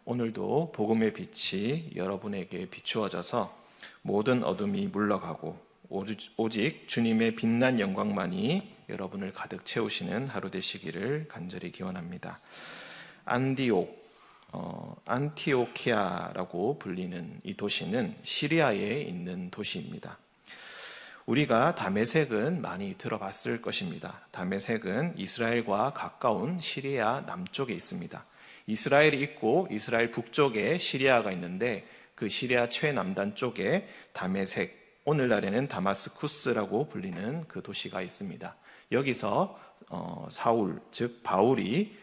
오늘도 복음의 빛이 여러분에게 비추어져서 모든 어둠이 물러가고 오직 주님의 빛난 영광만이 여러분을 가득 채우시는 하루 되시기를 간절히 기원합니다. 안티오키아라고 불리는 이 도시는 시리아에 있는 도시입니다. 우리가 다메섹은 많이 들어봤을 것입니다. 다메섹은 이스라엘과 가까운 시리아 남쪽에 있습니다. 이스라엘이 있고 이스라엘 북쪽에 시리아가 있는데 그 시리아 최남단 쪽에 다메섹, 오늘날에는 다마스쿠스라고 불리는 그 도시가 있습니다. 여기서 사울, 즉 바울이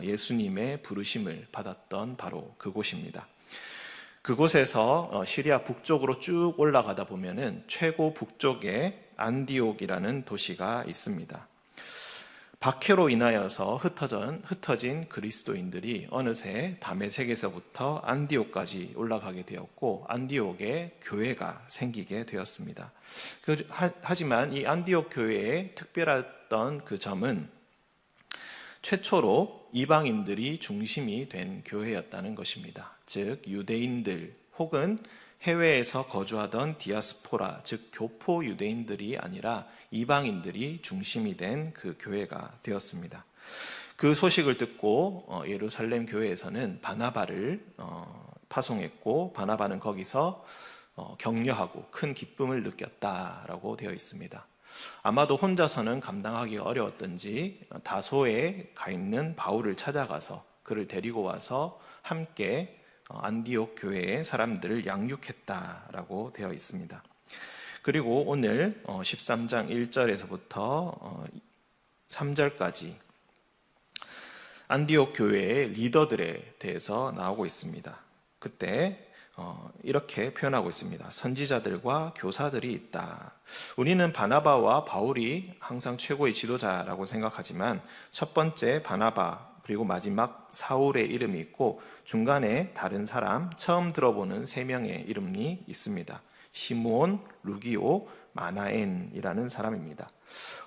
예수님의 부르심을 받았던 바로 그곳입니다. 그곳에서 시리아 북쪽으로 쭉 올라가다 보면은 최고 북쪽에 안디옥이라는 도시가 있습니다. 박해로 인하여서 흩어진 그리스도인들이 어느새 다메섹에서부터 안디옥까지 올라가게 되었고 안디옥에 교회가 생기게 되었습니다. 하지만 이 안디옥 교회의 특별했던 그 점은 최초로 이방인들이 중심이 된 교회였다는 것입니다. 즉 유대인들 혹은 해외에서 거주하던 디아스포라, 즉 교포 유대인들이 아니라 이방인들이 중심이 된 그 교회가 되었습니다. 그 소식을 듣고 예루살렘 교회에서는 바나바를 파송했고 바나바는 거기서 격려하고 큰 기쁨을 느꼈다라고 되어 있습니다. 아마도 혼자서는 감당하기 어려웠던지 다소에 가 있는 바울을 찾아가서 그를 데리고 와서 함께 안디옥 교회의 사람들을 양육했다라고 되어 있습니다. 그리고 오늘 13장 1절에서부터 3절까지 안디옥 교회의 리더들에 대해서 나오고 있습니다. 그때 이렇게 표현하고 있습니다. 선지자들과 교사들이 있다. 우리는 바나바와 바울이 항상 최고의 지도자라고 생각하지만 첫 번째 바나바 그리고 마지막 사울의 이름이 있고 중간에 다른 사람 처음 들어보는 세 명의 이름이 있습니다. 시므온, 루기오, 마나엔이라는 사람입니다.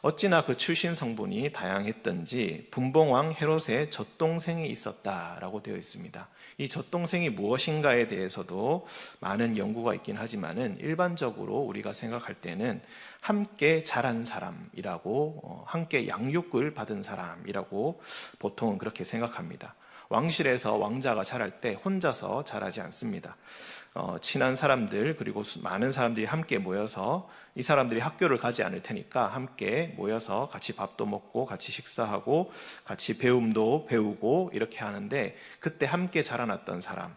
어찌나 그 출신 성분이 다양했던지 분봉왕 헤롯의 젖동생이 있었다라고 되어 있습니다. 이 젖동생이 무엇인가에 대해서도 많은 연구가 있긴 하지만은 일반적으로 우리가 생각할 때는 함께 자란 사람이라고 함께 양육을 받은 사람이라고 보통은 그렇게 생각합니다. 왕실에서 왕자가 자랄 때 혼자서 자라지 않습니다. 친한 사람들 그리고 많은 사람들이 함께 모여서 이 사람들이 학교를 가지 않을 테니까 함께 모여서 같이 밥도 먹고 같이 식사하고 같이 배움도 배우고 이렇게 하는데 그때 함께 자라났던 사람,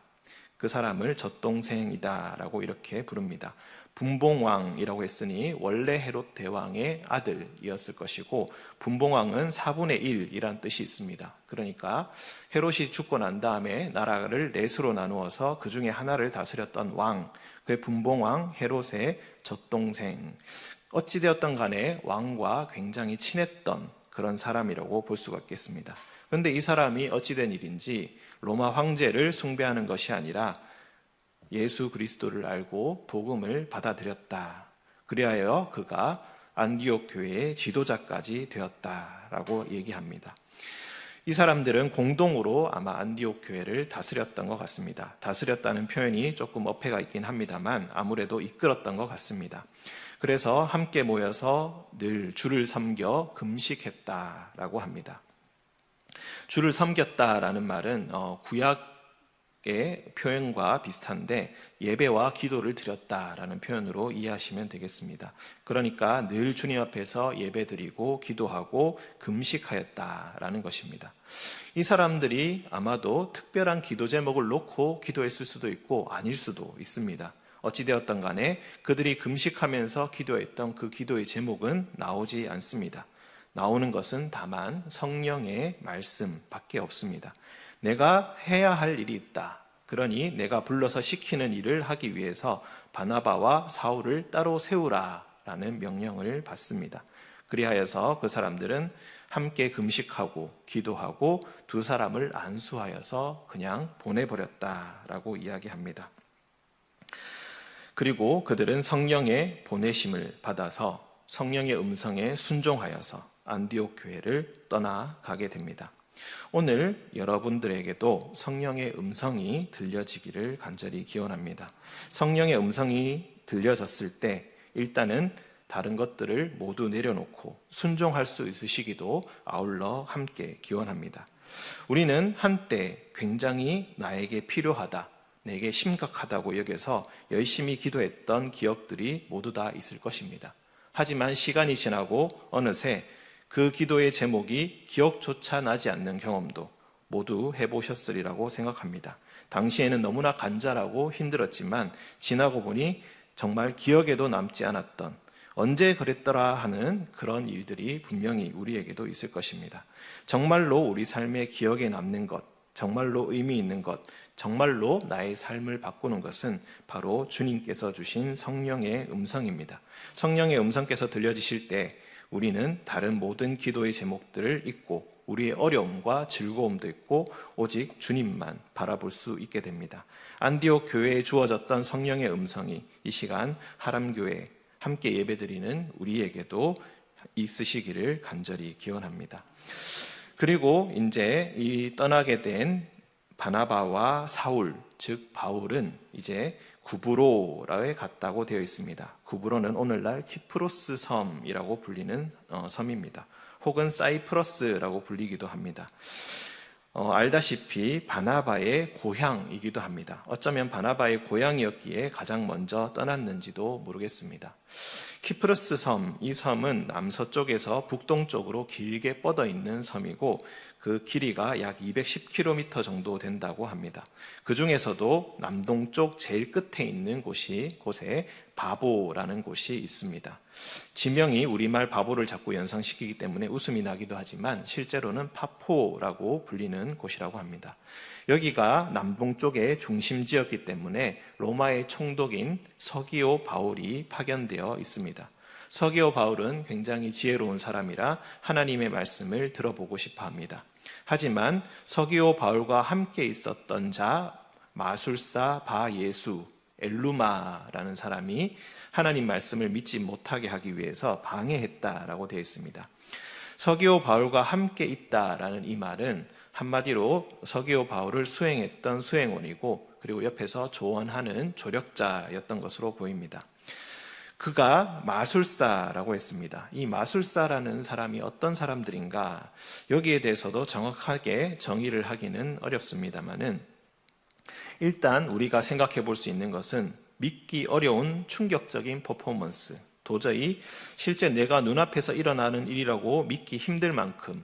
그 사람을 젖동생이다라고 이렇게 부릅니다. 분봉왕이라고 했으니 원래 헤롯 대왕의 아들이었을 것이고 분봉왕은 4분의 1이란 뜻이 있습니다. 그러니까 헤롯이 죽고 난 다음에 나라를 넷으로 나누어서 그 중에 하나를 다스렸던 왕, 그 분봉왕 헤롯의 젖동생, 어찌되었던 간에 왕과 굉장히 친했던 그런 사람이라고 볼 수가 있겠습니다. 그런데 이 사람이 어찌된 일인지 로마 황제를 숭배하는 것이 아니라 예수 그리스도를 알고 복음을 받아들였다. 그리하여 그가 안디옥 교회의 지도자까지 되었다라고 얘기합니다. 이 사람들은 공동으로 아마 안디옥 교회를 다스렸던 것 같습니다. 다스렸다는 표현이 조금 어폐가 있긴 합니다만 아무래도 이끌었던 것 같습니다. 그래서 함께 모여서 늘 주를 섬겨 금식했다라고 합니다. 주를 섬겼다라는 말은 구약의 표현과 비슷한데 예배와 기도를 드렸다라는 표현으로 이해하시면 되겠습니다. 그러니까 늘 주님 앞에서 예배드리고 기도하고 금식하였다라는 것입니다. 이 사람들이 아마도 특별한 기도 제목을 놓고 기도했을 수도 있고 아닐 수도 있습니다. 어찌되었던 간에 그들이 금식하면서 기도했던 그 기도의 제목은 나오지 않습니다. 나오는 것은 다만 성령의 말씀밖에 없습니다. 내가 해야 할 일이 있다. 그러니 내가 불러서 시키는 일을 하기 위해서 바나바와 사울을 따로 세우라 라는 명령을 받습니다. 그리하여서 그 사람들은 함께 금식하고 기도하고 두 사람을 안수하여서 그냥 보내버렸다라고 이야기합니다. 그리고 그들은 성령의 보내심을 받아서 성령의 음성에 순종하여서 안디옥 교회를 떠나가게 됩니다. 오늘 여러분들에게도 성령의 음성이 들려지기를 간절히 기원합니다. 성령의 음성이 들려졌을 때 일단은 다른 것들을 모두 내려놓고 순종할 수 있으시기도 아울러 함께 기원합니다. 우리는 한때 굉장히 나에게 필요하다, 내게 심각하다고 여겨서 열심히 기도했던 기억들이 모두 다 있을 것입니다. 하지만 시간이 지나고 어느새 그 기도의 제목이 기억조차 나지 않는 경험도 모두 해보셨으리라고 생각합니다. 당시에는 너무나 간절하고 힘들었지만 지나고 보니 정말 기억에도 남지 않았던, 언제 그랬더라 하는 그런 일들이 분명히 우리에게도 있을 것입니다. 정말로 우리 삶의 기억에 남는 것, 정말로 의미 있는 것, 정말로 나의 삶을 바꾸는 것은 바로 주님께서 주신 성령의 음성입니다. 성령의 음성께서 들려지실 때 우리는 다른 모든 기도의 제목들을 잊고 우리의 어려움과 즐거움도 있고 오직 주님만 바라볼 수 있게 됩니다. 안디옥 교회에 주어졌던 성령의 음성이 이 시간 하람교회 함께 예배드리는 우리에게도 있으시기를 간절히 기원합니다. 그리고 이제 이 떠나게 된 바나바와 사울, 즉 바울은 이제 구브로라에 갔다고 되어 있습니다. 구브로는 오늘날 키프로스 섬이라고 불리는 섬입니다. 혹은 사이프러스라고 불리기도 합니다. 알다시피 바나바의 고향이기도 합니다. 어쩌면 바나바의 고향이었기에 가장 먼저 떠났는지도 모르겠습니다. 키프로스 섬, 이 섬은 남서쪽에서 북동쪽으로 길게 뻗어 있는 섬이고 그 길이가 약 210km 정도 된다고 합니다. 그 중에서도 남동쪽 제일 끝에 있는 곳에 바보라는 곳이 있습니다. 지명이 우리말 바보를 자꾸 연상시키기 때문에 웃음이 나기도 하지만 실제로는 파포라고 불리는 곳이라고 합니다. 여기가 남동쪽의 중심지였기 때문에 로마의 총독인 서기오 바울이 파견되어 있습니다. 서기오 바울은 굉장히 지혜로운 사람이라 하나님의 말씀을 들어보고 싶어 합니다. 하지만 서기오 바울과 함께 있었던 자 마술사 바예수 엘루마라는 사람이 하나님 말씀을 믿지 못하게 하기 위해서 방해했다라고 되어 있습니다. 서기오 바울과 함께 있다라는 이 말은 한마디로 서기오 바울을 수행했던 수행원이고 그리고 옆에서 조언하는 조력자였던 것으로 보입니다. 그가 마술사라고 했습니다. 이 마술사라는 사람이 어떤 사람들인가 여기에 대해서도 정확하게 정의를 하기는 어렵습니다만은 일단 우리가 생각해 볼 수 있는 것은 믿기 어려운 충격적인 퍼포먼스, 도저히 실제 내가 눈앞에서 일어나는 일이라고 믿기 힘들 만큼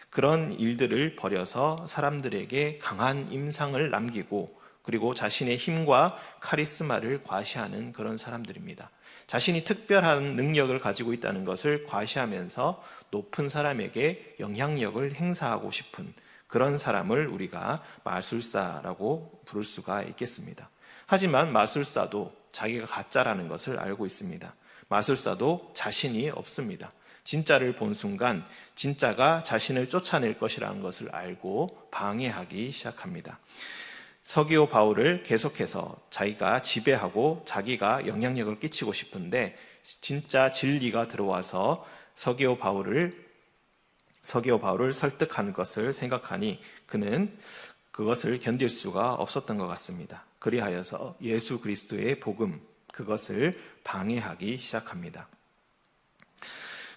그런 일들을 벌여서 사람들에게 강한 임상을 남기고 그리고 자신의 힘과 카리스마를 과시하는 그런 사람들입니다. 자신이 특별한 능력을 가지고 있다는 것을 과시하면서 높은 사람에게 영향력을 행사하고 싶은 그런 사람을 우리가 마술사라고 부를 수가 있겠습니다. 하지만 마술사도 자기가 가짜라는 것을 알고 있습니다. 마술사도 자신이 없습니다. 진짜를 본 순간 진짜가 자신을 쫓아낼 것이라는 것을 알고 방해하기 시작합니다. 서기오 바울을 계속해서 자기가 지배하고 자기가 영향력을 끼치고 싶은데 진짜 진리가 들어와서 서기오 바울을 설득하는 것을 생각하니 그는 그것을 견딜 수가 없었던 것 같습니다. 그리하여서 예수 그리스도의 복음, 그것을 방해하기 시작합니다.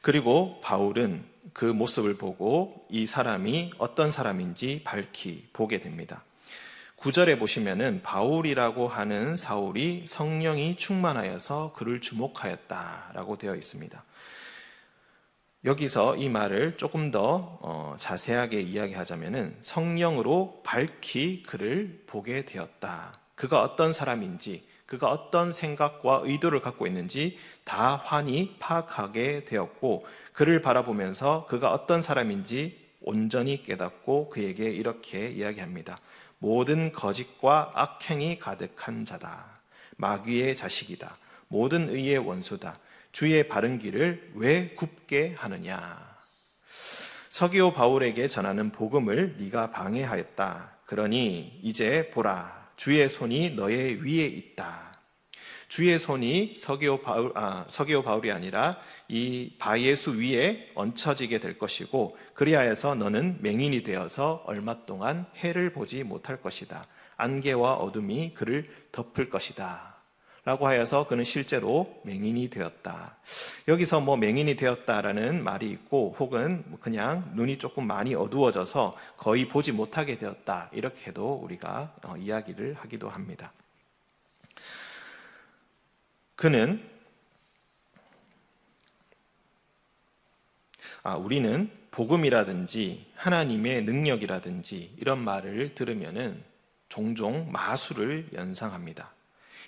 그리고 바울은 그 모습을 보고 이 사람이 어떤 사람인지 밝히 보게 됩니다. 9절에 보시면은 바울이라고 하는 사울이 성령이 충만하여서 그를 주목하였다라고 되어 있습니다. 여기서 이 말을 조금 더 자세하게 이야기하자면은 성령으로 밝히 그를 보게 되었다. 그가 어떤 사람인지, 그가 어떤 생각과 의도를 갖고 있는지 다 환히 파악하게 되었고 그를 바라보면서 그가 어떤 사람인지 온전히 깨닫고 그에게 이렇게 이야기합니다. 모든 거짓과 악행이 가득한 자다. 마귀의 자식이다. 모든 의의 원수다. 주의 바른 길을 왜 굽게 하느냐. 서기오 바울에게 전하는 복음을 네가 방해하였다. 그러니 이제 보라. 주의 손이 너의 위에 있다. 주의 손이 서기오 바울이 아니라 이 바예수 위에 얹혀지게 될 것이고, 그리하여서 너는 맹인이 되어서 얼마 동안 해를 보지 못할 것이다. 안개와 어둠이 그를 덮을 것이다 라고 하여서 그는 실제로 맹인이 되었다. 여기서 맹인이 되었다라는 말이 있고, 혹은 그냥 눈이 조금 많이 어두워져서 거의 보지 못하게 되었다, 이렇게도 우리가 이야기를 하기도 합니다. 우리는 복음이라든지 하나님의 능력이라든지 이런 말을 들으면은 종종 마술을 연상합니다.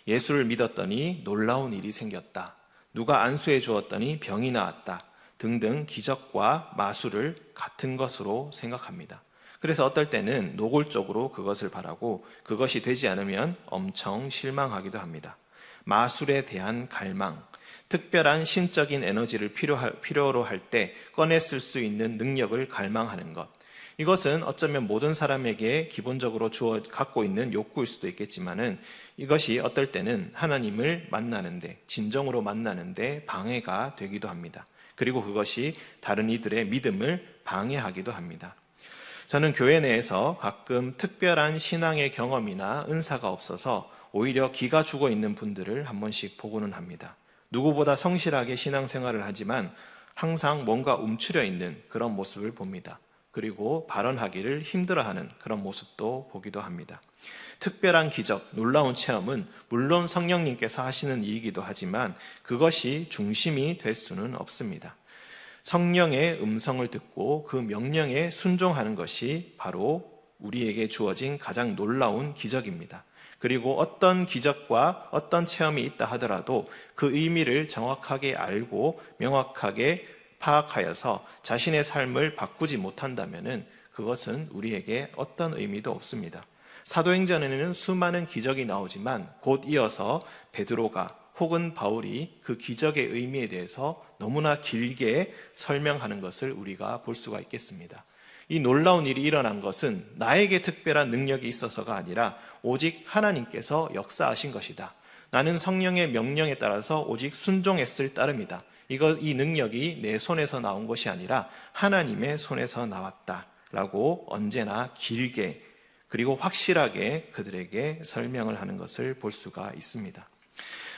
예수를 믿었더니 놀라운 일이 생겼다, 누가 안수해 주었더니 병이 나았다 등등 기적과 마술을 같은 것으로 생각합니다. 그래서 어떨 때는 노골적으로 그것을 바라고 그것이 되지 않으면 엄청 실망하기도 합니다. 마술에 대한 갈망, 특별한 신적인 에너지를 필요로 할 때 꺼내 쓸 수 있는 능력을 갈망하는 것, 이것은 어쩌면 모든 사람에게 기본적으로 갖고 있는 욕구일 수도 있겠지만은, 이것이 어떨 때는 하나님을 만나는데, 진정으로 만나는데 방해가 되기도 합니다. 그리고 그것이 다른 이들의 믿음을 방해하기도 합니다. 저는 교회 내에서 가끔 특별한 신앙의 경험이나 은사가 없어서 오히려 기가 죽어 있는 분들을 한 번씩 보고는 합니다. 누구보다 성실하게 신앙생활을 하지만 항상 뭔가 움츠려 있는 그런 모습을 봅니다. 그리고 발언하기를 힘들어하는 그런 모습도 보기도 합니다. 특별한 기적, 놀라운 체험은 물론 성령님께서 하시는 일이기도 하지만 그것이 중심이 될 수는 없습니다. 성령의 음성을 듣고 그 명령에 순종하는 것이 바로 우리에게 주어진 가장 놀라운 기적입니다. 그리고 어떤 기적과 어떤 체험이 있다 하더라도 그 의미를 정확하게 알고 명확하게 파악하여서 자신의 삶을 바꾸지 못한다면 그것은 우리에게 어떤 의미도 없습니다. 사도행전에는 수많은 기적이 나오지만 곧 이어서 베드로가 혹은 바울이 그 기적의 의미에 대해서 너무나 길게 설명하는 것을 우리가 볼 수가 있겠습니다. 이 놀라운 일이 일어난 것은 나에게 특별한 능력이 있어서가 아니라 오직 하나님께서 역사하신 것이다. 나는 성령의 명령에 따라서 오직 순종했을 따름이다. 이 능력이 내 손에서 나온 것이 아니라 하나님의 손에서 나왔다라고 언제나 길게 그리고 확실하게 그들에게 설명을 하는 것을 볼 수가 있습니다.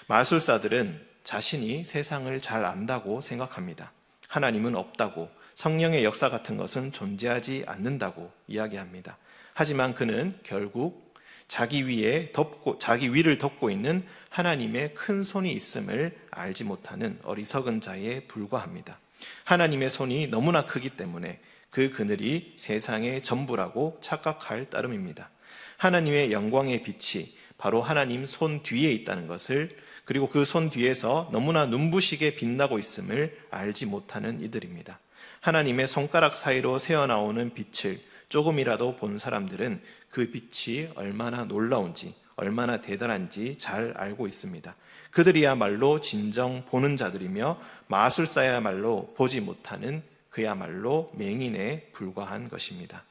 마술사들은 자신이 세상을 잘 안다고 생각합니다. 하나님은 없다고, 성령의 역사 같은 것은 존재하지 않는다고 이야기합니다. 하지만 그는 결국 자기 위를 덮고 있는 하나님의 큰 손이 있음을 알지 못하는 어리석은 자에 불과합니다. 하나님의 손이 너무나 크기 때문에 그 그늘이 세상의 전부라고 착각할 따름입니다. 하나님의 영광의 빛이 바로 하나님 손 뒤에 있다는 것을, 그리고 그 손 뒤에서 너무나 눈부시게 빛나고 있음을 알지 못하는 이들입니다. 하나님의 손가락 사이로 새어나오는 빛을 조금이라도 본 사람들은 그 빛이 얼마나 놀라운지, 얼마나 대단한지 잘 알고 있습니다. 그들이야말로 진정 보는 자들이며 마술사야말로 보지 못하는 그야말로 맹인에 불과한 것입니다.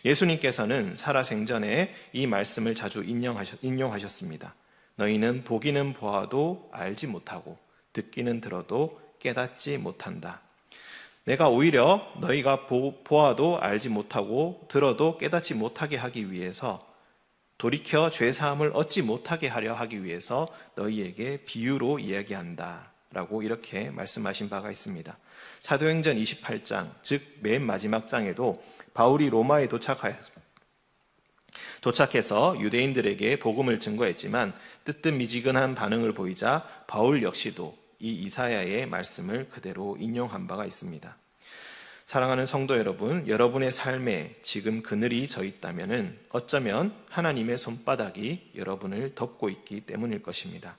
예수님께서는 살아생전에 이 말씀을 자주 인용하셨습니다. 너희는 보기는 보아도 알지 못하고 듣기는 들어도 깨닫지 못한다. 내가 오히려 너희가 보아도 알지 못하고 들어도 깨닫지 못하게 하기 위해서, 돌이켜 죄사함을 얻지 못하게 하려 하기 위해서 너희에게 비유로 이야기한다 라고 이렇게 말씀하신 바가 있습니다. 사도행전 28장, 즉 맨 마지막 장에도 바울이 로마에 도착해서 유대인들에게 복음을 증거했지만 뜨뜻미지근한 반응을 보이자 바울 역시도 이 이사야의 말씀을 그대로 인용한 바가 있습니다. 사랑하는 성도 여러분, 여러분의 삶에 지금 그늘이 져 있다면 어쩌면 하나님의 손바닥이 여러분을 덮고 있기 때문일 것입니다.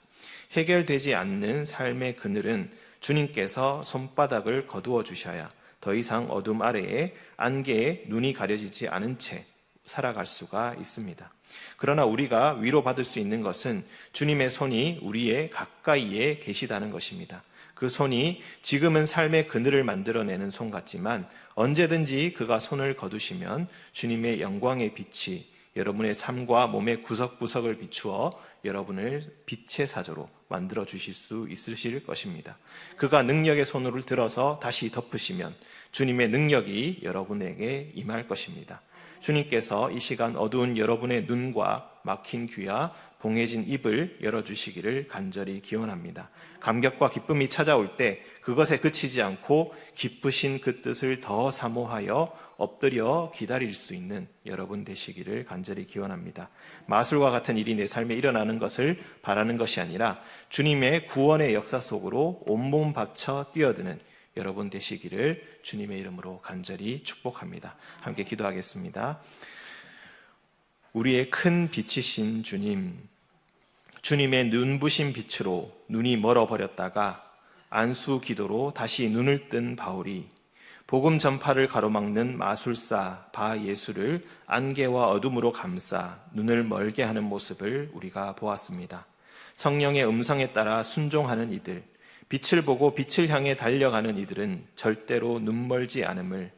해결되지 않는 삶의 그늘은 주님께서 손바닥을 거두어 주셔야 더 이상 어둠 아래에 안개에 눈이 가려지지 않은 채 살아갈 수가 있습니다. 그러나 우리가 위로받을 수 있는 것은 주님의 손이 우리의 가까이에 계시다는 것입니다. 그 손이 지금은 삶의 그늘을 만들어내는 손 같지만 언제든지 그가 손을 거두시면 주님의 영광의 빛이 여러분의 삶과 몸의 구석구석을 비추어 여러분을 빛의 사조로 만들어 주실 수 있으실 것입니다. 그가 능력의 손을 들어서 다시 덮으시면 주님의 능력이 여러분에게 임할 것입니다. 주님께서 이 시간 어두운 여러분의 눈과 막힌 귀와 봉해진 입을 열어주시기를 간절히 기원합니다. 감격과 기쁨이 찾아올 때 그것에 그치지 않고 기쁘신 그 뜻을 더 사모하여 엎드려 기다릴 수 있는 여러분 되시기를 간절히 기원합니다. 마술과 같은 일이 내 삶에 일어나는 것을 바라는 것이 아니라 주님의 구원의 역사 속으로 온몸 바쳐 뛰어드는 여러분 되시기를 주님의 이름으로 간절히 축복합니다. 함께 기도하겠습니다. 우리의 큰 빛이신 주님, 주님의 눈부신 빛으로 눈이 멀어버렸다가 안수 기도로 다시 눈을 뜬 바울이 복음 전파를 가로막는 마술사 바 예수를 안개와 어둠으로 감싸 눈을 멀게 하는 모습을 우리가 보았습니다. 성령의 음성에 따라 순종하는 이들, 빛을 보고 빛을 향해 달려가는 이들은 절대로 눈멀지 않음을,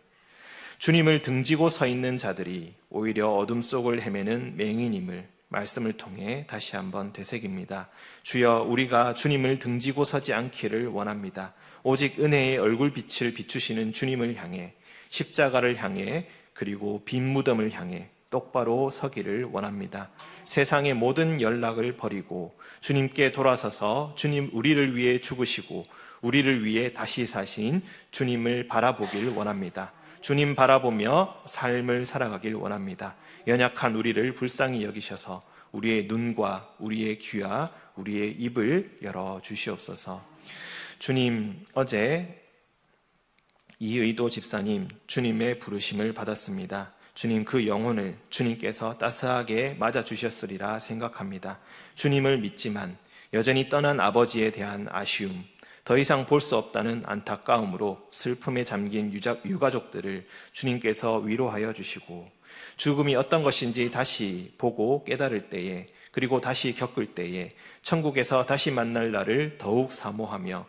주님을 등지고 서 있는 자들이 오히려 어둠 속을 헤매는 맹인임을 말씀을 통해 다시 한번 되새깁니다. 주여, 우리가 주님을 등지고 서지 않기를 원합니다. 오직 은혜의 얼굴빛을 비추시는 주님을 향해, 십자가를 향해, 그리고 빈 무덤을 향해 똑바로 서기를 원합니다. 세상의 모든 연락을 버리고 주님께 돌아서서 주님 우리를 위해 죽으시고 우리를 위해 다시 사신 주님을 바라보길 원합니다. 주님 바라보며 삶을 살아가길 원합니다. 연약한 우리를 불쌍히 여기셔서 우리의 눈과 우리의 귀와 우리의 입을 열어주시옵소서. 주님, 어제 이의도 집사님 주님의 부르심을 받았습니다. 주님, 그 영혼을 주님께서 따스하게 맞아주셨으리라 생각합니다. 주님을 믿지만 여전히 떠난 아버지에 대한 아쉬움, 더 이상 볼 수 없다는 안타까움으로 슬픔에 잠긴 유가족들을 주님께서 위로하여 주시고, 죽음이 어떤 것인지 다시 보고 깨달을 때에, 그리고 다시 겪을 때에 천국에서 다시 만날 날을 더욱 사모하며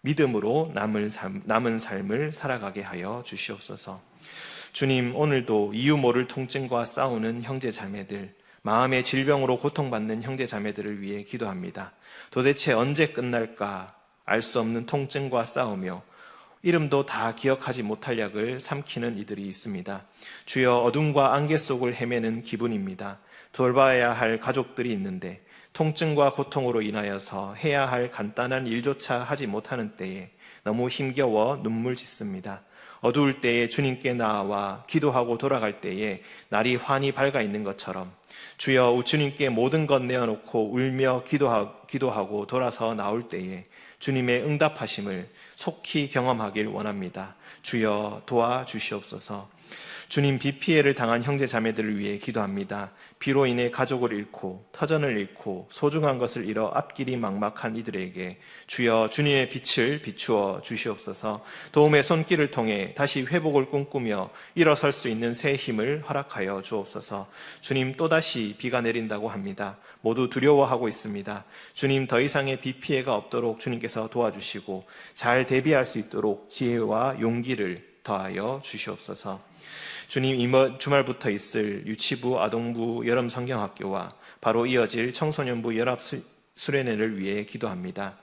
믿음으로 남은 삶을 살아가게 하여 주시옵소서. 주님, 오늘도 이유 모를 통증과 싸우는 형제 자매들, 마음의 질병으로 고통받는 형제 자매들을 위해 기도합니다. 도대체 언제 끝날까 알 수 없는 통증과 싸우며 이름도 다 기억하지 못할 약을 삼키는 이들이 있습니다. 주여, 어둠과 안개 속을 헤매는 기분입니다. 돌봐야 할 가족들이 있는데 통증과 고통으로 인하여서 해야 할 간단한 일조차 하지 못하는 때에 너무 힘겨워 눈물 짓습니다. 어두울 때에 주님께 나아와 기도하고 돌아갈 때에 날이 환히 밝아 있는 것처럼 주여, 주님께 모든 것 내어놓고 울며 기도하고 돌아서 나올 때에 주님의 응답하심을 속히 경험하길 원합니다. 주여, 도와주시옵소서. 주님, 비 피해를 당한 형제 자매들을 위해 기도합니다. 비로 인해 가족을 잃고 터전을 잃고 소중한 것을 잃어 앞길이 막막한 이들에게 주여, 주님의 빛을 비추어 주시옵소서. 도움의 손길을 통해 다시 회복을 꿈꾸며 일어설 수 있는 새 힘을 허락하여 주옵소서. 주님, 또다시 비가 내린다고 합니다. 모두 두려워하고 있습니다. 주님, 더 이상의 비 피해가 없도록 주님께서 도와주시고 잘 대비할 수 있도록 지혜와 용기를 더하여 주시옵소서. 주님, 이번 주말부터 있을 유치부, 아동부, 여름 성경학교와 바로 이어질 청소년부 연합 수련회를 위해 기도합니다.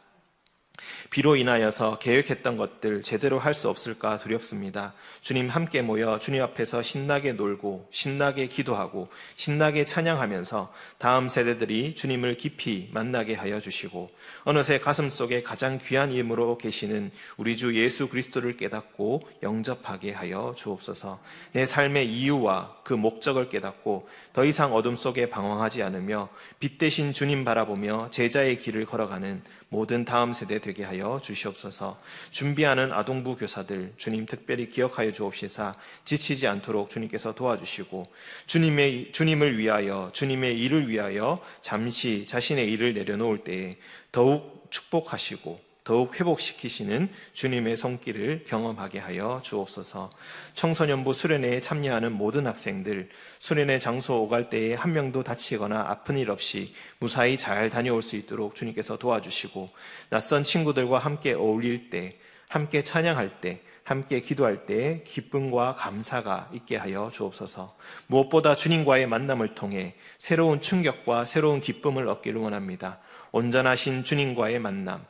비로 인하여서 계획했던 것들 제대로 할 수 없을까 두렵습니다. 주님, 함께 모여 주님 앞에서 신나게 놀고 신나게 기도하고 신나게 찬양하면서 다음 세대들이 주님을 깊이 만나게 하여 주시고 어느새 가슴속에 가장 귀한 이름으로 계시는 우리 주 예수 그리스도를 깨닫고 영접하게 하여 주옵소서. 내 삶의 이유와 그 목적을 깨닫고 더 이상 어둠 속에 방황하지 않으며 빛 대신 주님 바라보며 제자의 길을 걸어가는 모든 다음 세대 되게 하여 주시옵소서. 준비하는 아동부 교사들 주님 특별히 기억하여 주옵시사 지치지 않도록 주님께서 도와주시고 주님을 위하여, 주님의 일을 위하여 잠시 자신의 일을 내려놓을 때에 더욱 축복하시고 더욱 회복시키시는 주님의 손길을 경험하게 하여 주옵소서. 청소년부 수련회에 참여하는 모든 학생들, 수련회 장소 오갈 때에 한 명도 다치거나 아픈 일 없이 무사히 잘 다녀올 수 있도록 주님께서 도와주시고 낯선 친구들과 함께 어울릴 때, 함께 찬양할 때 함께 기도할 때 기쁨과 감사가 있게 하여 주옵소서. 무엇보다 주님과의 만남을 통해 새로운 충격과 새로운 기쁨을 얻기를 원합니다. 온전하신 주님과의 만남,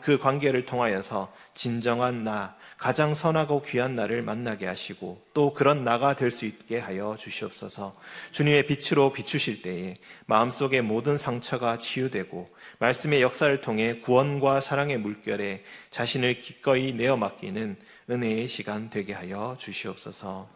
그 관계를 통하여서 진정한 나, 가장 선하고 귀한 나를 만나게 하시고 또 그런 나가 될 수 있게 하여 주시옵소서. 주님의 빛으로 비추실 때에 마음속의 모든 상처가 치유되고 말씀의 역사를 통해 구원과 사랑의 물결에 자신을 기꺼이 내어 맡기는 은혜의 시간 되게 하여 주시옵소서.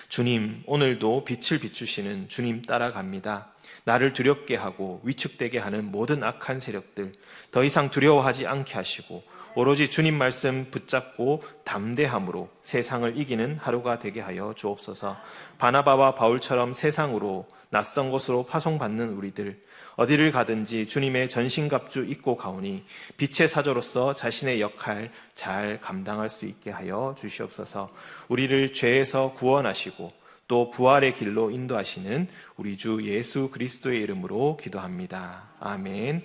주님, 오늘도 빛을 비추시는 주님 따라갑니다. 나를 두렵게 하고 위축되게 하는 모든 악한 세력들 더 이상 두려워하지 않게 하시고 오로지 주님 말씀 붙잡고 담대함으로 세상을 이기는 하루가 되게 하여 주옵소서. 바나바와 바울처럼 세상으로 낯선 곳으로 파송받는 우리들 어디를 가든지 주님의 전신갑주 입고 가오니 빛의 사조로서 자신의 역할 잘 감당할 수 있게 하여 주시옵소서. 우리를 죄에서 구원하시고 또 부활의 길로 인도하시는 우리 주 예수 그리스도의 이름으로 기도합니다. 아멘.